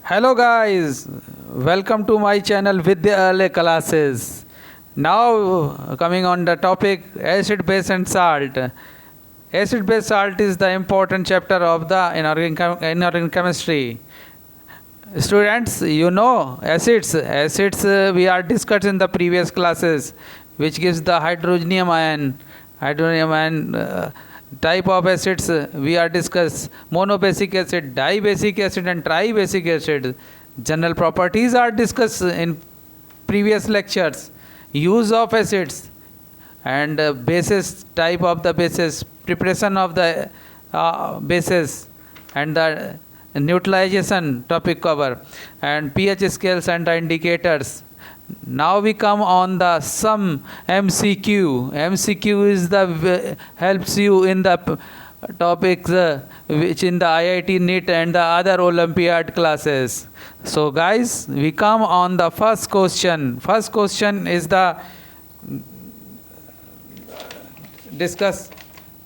Hello guys, welcome to my channel Vidyalaya Classes. Now coming on the topic acid, base and salt. Acid, base, salt is the important chapter of the inorganic chemistry. Students, you know acids. Acids we are discussed in the previous classes, which gives the hydrogenium ion. Hydrogenium ion type of acids we are discussed: monobasic acid, dibasic acid, and tribasic acid. General properties are discussed in previous lectures. Use of acids and bases, type of the bases, preparation of the bases, and the neutralization topic cover, and pH scales and the indicators. Now we come on the some MCQ. MCQ is the helps you in the topics which in the IIT NEET and the other Olympiad classes. So guys, we come on the first question. First question is the discuss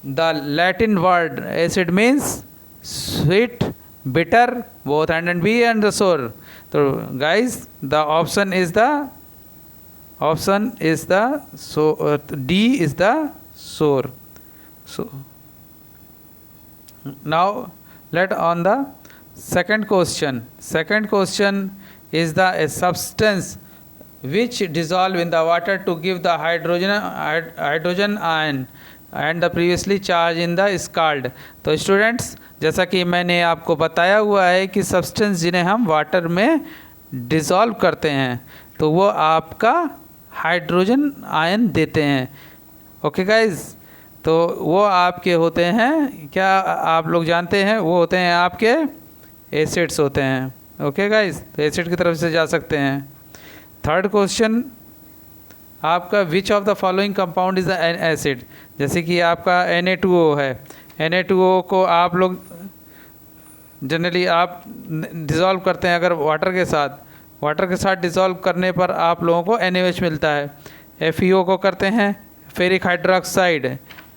the Latin word. Acid means sweet, bitter, both and B and the sour. So guys, the option is the so D is the sour. So now let on the second question. Second question is the a substance which dissolve in the water to give the hydrogen ion and the previously charged in the scald. तो students, जैसा कि मैंने आपको बताया हुआ है कि substance जिन्हें हम वाटर में डिज़ोल्व करते हैं तो वो आपका हाइड्रोजन आयन देते हैं. ओके गाइज, तो वो आपके होते हैं, क्या आप लोग जानते हैं, वो होते हैं आपके एसिड्स होते हैं. ओके गाइज, तो एसिड की तरफ से जा सकते हैं. थर्ड क्वेश्चन आपका which of the following compound is the acid. जैसे कि आपका Na2O है. Na2O को आप लोग जनरली आप डिज़ोल्व करते हैं अगर वाटर के साथ डिज़ोल्व करने पर आप लोगों को NaOH मिलता है. FeO को करते हैं फेरिक हाइड्रोक्साइड.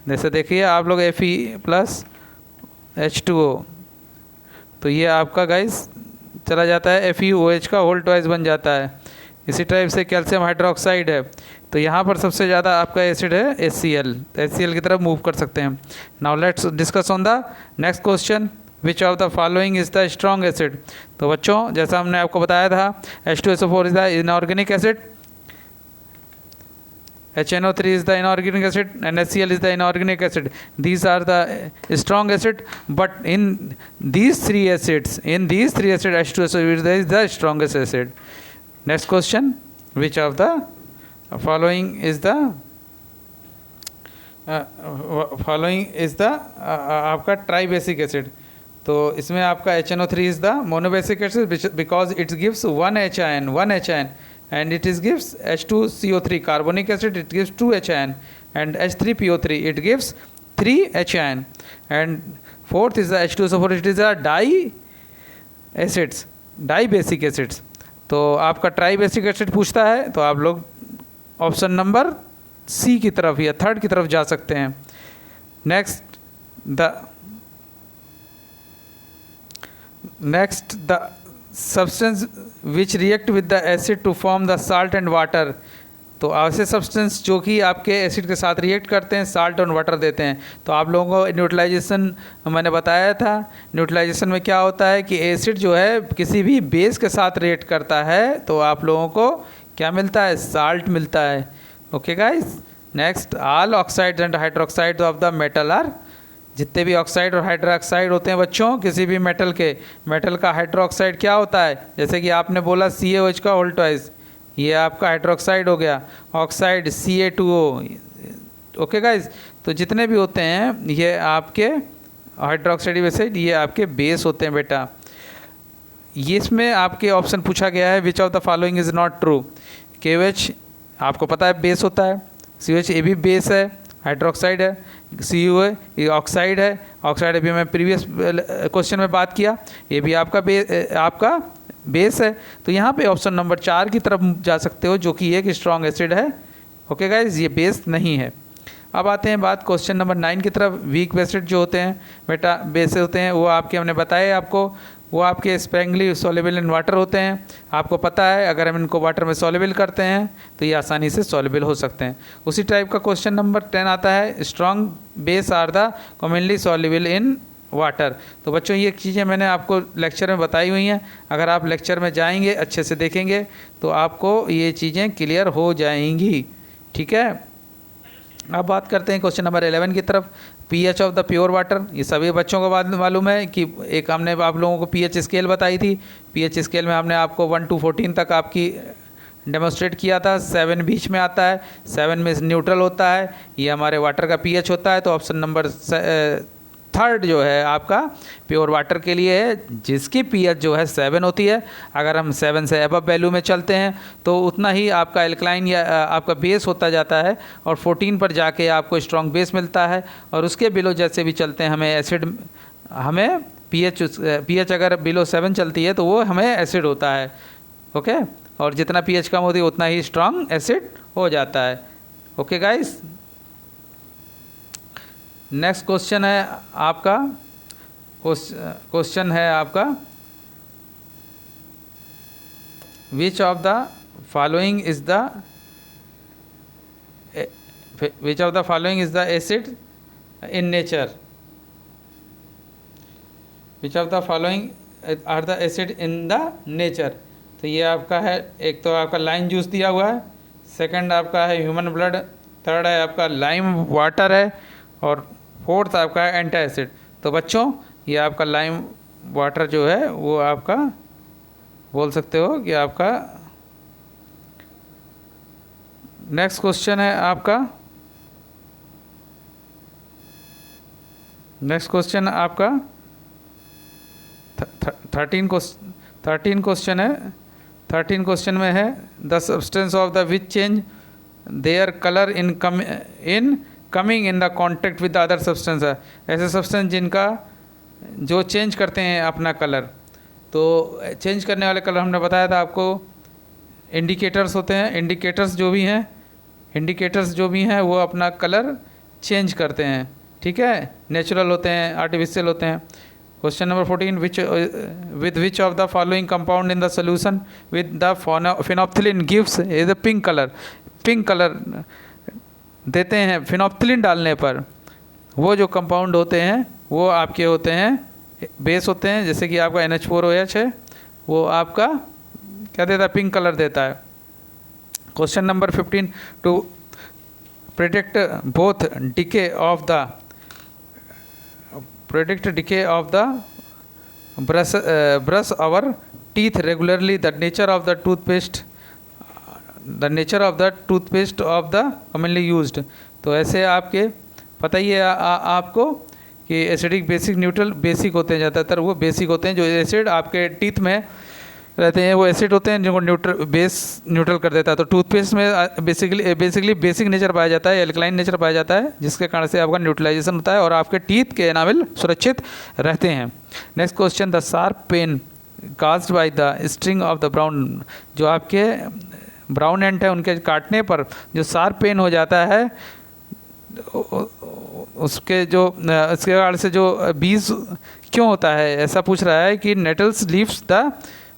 जैसे देखिए आप लोग Fe प्लस H2O, तो ये आपका गाइस चला जाता है FeOH का होल ट्वाइस बन जाता है. इसी टाइप से कैल्शियम हाइड्रोक्साइड है, तो यहाँ पर सबसे ज़्यादा आपका एसिड है HCl. तो HCl की तरफ मूव कर सकते हैं. Now let's discuss on the next question. Which of the following is the strong acid. तो बच्चों, जैसा हमने आपको बताया था, H2SO4 is the inorganic acid, HNO3 is the inorganic acid, and HCl is the inorganic acid. These are the strong acid, but in these three acids, H2SO is the strongest acid. Next question, which of the following is the आपका tribasic acid. तो इसमें आपका HNO3 is the monobasic acid because it gives one H ion, and it is gives H2CO3 carbonic acid, it gives 2 H ion, and H3PO3 it gives 3 H ion. And fourth is the H2SO4, it is a dibasic acids. तो आपका tribasic acid पूछता है तो आप लोग option number C की तरफ या थर्ड की तरफ जा सकते हैं. Next the substance which react with the acid to form the salt and water. तो ऐसे सब्सटेंस जो कि आपके एसिड के साथ रिएक्ट करते हैं, साल्ट और वाटर देते हैं. तो आप लोगों को न्यूट्रलाइजेशन मैंने बताया था. न्यूट्रलाइजेशन में क्या होता है कि एसिड जो है किसी भी बेस के साथ रिएक्ट करता है तो आप लोगों को क्या मिलता है, साल्ट मिलता है. Okay guys, next all oxides and hydroxide of the metal are. जितने भी ऑक्साइड और हाइड्रोक्साइड होते हैं बच्चों किसी भी मेटल का हाइड्रोक्साइड क्या होता है, जैसे कि आपने बोला CaOH का होल ट्वाइस, ये आपका हाइड्रोक्साइड हो गया. Oxide Ca2O. ओके गाइज, तो जितने भी होते हैं ये आपके हाइड्रोक्साइड एसिड, ये आपके बेस होते हैं बेटा. ये इसमें आपके ऑप्शन पूछा गया है विच of the following is not true. KOH आपको पता है बेस होता है, COH ये भी बेस है, हाइड्रोक्साइड है, CuO ये ऑक्साइड है. ऑक्साइड अभी मैं प्रीवियस क्वेश्चन में बात किया, ये भी आपका बेस है. तो यहाँ पे ऑप्शन नंबर 4 की तरफ जा सकते हो जो कि एक स्ट्रॉन्ग एसिड है. ओके गाइज, ये बेस नहीं है. अब आते हैं बात क्वेश्चन नंबर 9 की तरफ. वीक एसिड जो होते हैं बेटा, बेस होते हैं वो आपके हमने बताए आपको वो आपके स्पेंगली सॉल्युबल इन वाटर होते हैं। आपको पता है अगर हम इनको वाटर में सॉल्युबल करते हैं तो ये आसानी से सॉल्युबल हो सकते हैं। उसी टाइप का क्वेश्चन नंबर 10 आता है, strong base are the commonly soluble in water. तो बच्चों ये चीज़ें मैंने आपको लेक्चर में बताई हुई हैं, अगर आप लेक्चर में जाएंगे अच्छे से देखेंगे तो आपको ये चीज़ें क्लियर हो जाएंगी। ठीक है, अब बात करते हैं क्वेश्चन नंबर 11 की तरफ। PH of the pure water, ये सभी बच्चों को मालूम है कि एक हमने आप लोगों को पीएच स्केल बताई थी। पीएच स्केल में हमने आपको 1 to 14 तक आपकी डेमोस्ट्रेट किया था। 7 बीच में आता है, 7 में न्यूट्रल होता है, ये हमारे वाटर का पीएच होता है। तो ऑप्शन नंबर 3 जो है आपका प्योर वाटर के लिए है, जिसकी पीएच जो है 7 होती है। अगर हम 7 से अबव वैल्यू में चलते हैं तो उतना ही आपका एल्कलाइन या आपका बेस होता जाता है और 14 पर जाके आपको स्ट्रॉन्ग बेस मिलता है। और उसके बिलो जैसे भी चलते हैं हमें एसिड, हमें पीएच अगर बिलो 7 चलती है तो वो हमें एसिड होता है। ओके, और जितना पीएच कम होती है उतना ही स्ट्रॉन्ग एसिड हो जाता है। ओके गाइस, नेक्स्ट क्वेश्चन है आपका, क्वेश्चन है आपका, which of the following is the acid in nature. Which of the following are the acid in the nature. तो ये आपका है, एक तो आपका लाइम जूस दिया हुआ है, सेकंड आपका है ह्यूमन ब्लड, थर्ड है आपका लाइम वाटर है, और फोर्थ आपका है एंटी एसिड। तो बच्चों ये आपका लाइम वाटर जो है वो आपका बोल सकते हो कि आपका नेक्स्ट क्वेश्चन है आपका, नेक्स्ट क्वेश्चन आपका 13 क्वेश्चन है। 13 क्वेश्चन में है, the substance of the which change their colour in coming in the contact with the other substance है। ऐसे सब्सटेंस जिनका जो चेंज करते हैं अपना कलर। तो चेंज करने वाले कलर हमने बताया था आपको, इंडिकेटर्स होते हैं। इंडिकेटर्स जो भी हैं वो अपना कलर चेंज करते हैं। ठीक है, नेचुरल होते हैं, आर्टिफिशियल होते हैं। Question number 14, with which of the following compound in the solution with the phenolphthalein gives is the pink colour. Pink colour देते हैं फिनोप्थिलिन डालने पर। वो जो कंपाउंड होते हैं वो आपके होते हैं बेस होते हैं, जैसे कि आपका NH4OH है, वो आपका क्या देता है, पिंक कलर देता है। Question number 15, to predict both decay of the brush our teeth regularly, the nature of the toothpaste of the commonly used. तो ऐसे आपके पता ही है आपको कि एसिडिक, बेसिक, न्यूट्रल। बेसिक होते हैं ज़्यादातर, वो बेसिक होते हैं जो एसिड आपके टीथ में रहते हैं, वो एसिड होते हैं जिनको न्यूट्रल कर देता है। तो टूथपेस्ट में बेसिकली बेसिक नेचर पाया जाता है, एल्कलाइन नेचर पाया जाता है, जिसके कारण से आपका न्यूट्रलाइजेशन होता है और आपके टीथ के एनामेल सुरक्षित रहते हैं। Next question, the sharp pain caused by the sting of the brown. जो आपके ब्राउन एंट है उनके काटने पर जो शार्प पेन हो जाता है, उसके कारण से जो बीज क्यों होता है, ऐसा पूछ रहा है कि nettles leaves the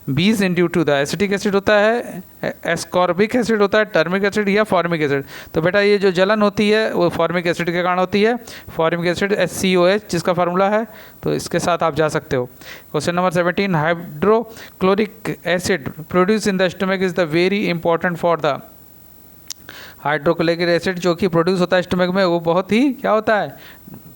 bees in due to the acetic acid होता है, एस्कॉर्बिक एसिड होता है, टर्मिक एसिड या फॉर्मिक एसिड। तो बेटा ये जो जलन होती है वो फॉर्मिक एसिड के कारण होती है। फॉर्मिक एसिड HCOH जिसका फार्मूला है, तो इसके साथ आप जा सकते हो। Question number 17, hydrochloric acid produce in the stomach is the very important for the. Hydrochloric acid जो कि प्रोड्यूस होता है स्टमक में, वो बहुत ही क्या होता है,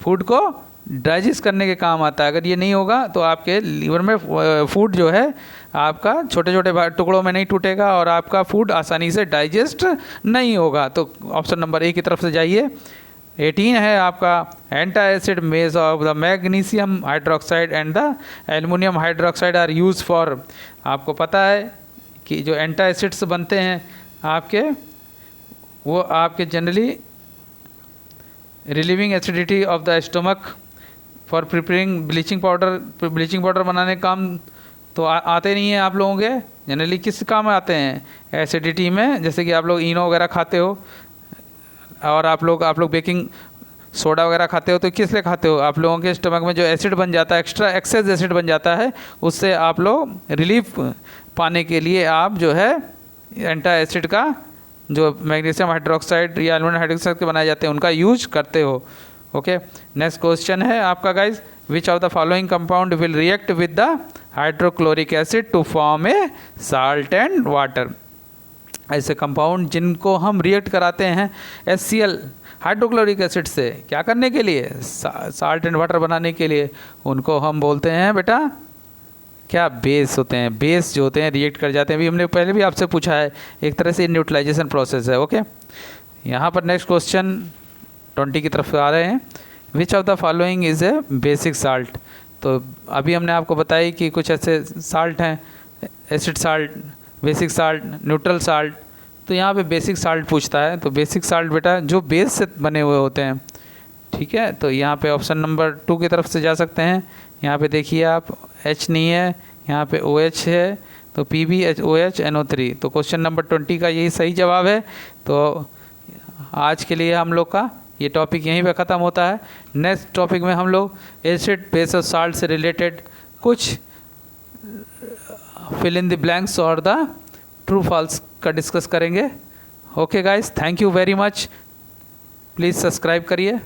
फूड को डाइजेस्ट करने के काम आता है। अगर ये नहीं होगा तो आपके लीवर में फूड जो है आपका छोटे छोटे टुकड़ों में नहीं टूटेगा और आपका फूड आसानी से डाइजेस्ट नहीं होगा। तो ऑप्शन नंबर A की तरफ से जाइए। 18 है आपका, anti acid made of the magnesium hydroxide and the aluminium hydroxide are use for. आपको पता है कि जो एंटी एसिड्स बनते हैं आपके, वो आपके generally relieving acidity of the stomach for preparing bleaching powder बनाने काम तो आते नहीं हैं आप लोगों के। जनरली किस काम में आते हैं, एसिडिटी में। जैसे कि आप लोग इनो वगैरह खाते हो और आप लोग बेकिंग सोडा वगैरह खाते हो तो किस लिए खाते हो? आप लोगों के स्टमक में जो एसिड बन जाता है, एक्स्ट्रा एक्सेस एसिड बन जाता है, उससे आप लोग रिलीफ पाने के लिए आप जो है एंटा एसिड का, जो मैग्नीशियम हाइड्रोक्साइड या एल्यूमिनियम हाइड्रोक्साइड के बनाए जाते हैं, उनका यूज करते हो। ओके, नेक्स्ट क्वेश्चन है आपका guys, which of the following compound will react with the hydrochloric acid to form a salt and water? ऐसे कंपाउंड जिनको हम रिएक्ट कराते हैं HCl हाइड्रोक्लोरिक एसिड से, क्या करने के लिए? साल्ट एंड वाटर बनाने के लिए, उनको हम बोलते हैं बेटा क्या? बेस होते हैं। बेस जो होते हैं रिएक्ट कर जाते हैं। अभी हमने पहले भी आपसे पूछा है, एक तरह से न्यूट्रलाइजेशन प्रोसेस है। ओके, यहाँ पर नेक्स्ट क्वेश्चन 20 की तरफ आ रहे हैं। विच of the following is a basic salt? तो अभी हमने आपको बताया कि कुछ ऐसे साल्ट हैं, acid salt, basic salt, neutral salt. तो यहाँ पे बेसिक साल्ट पूछता है, तो बेसिक साल्ट बेटा जो बेस से बने हुए होते हैं, ठीक है। तो यहाँ पे ऑप्शन नंबर 2 की तरफ से जा सकते हैं। यहाँ पे देखिए आप, H नहीं है, यहाँ पे OH है, तो PbOH NO3। तो क्वेश्चन नंबर 20 का यही सही जवाब है। तो आज के लिए हम लोग का ये टॉपिक यहीं पे ख़त्म होता है। नेक्स्ट टॉपिक में हम लोग एसिड, बेस और साल्ट से रिलेटेड कुछ फिल इन द ब्लैंक्स और द ट्रू फॉल्स का डिस्कस करेंगे। Okay guys, thank you very much. Please subscribe करिए।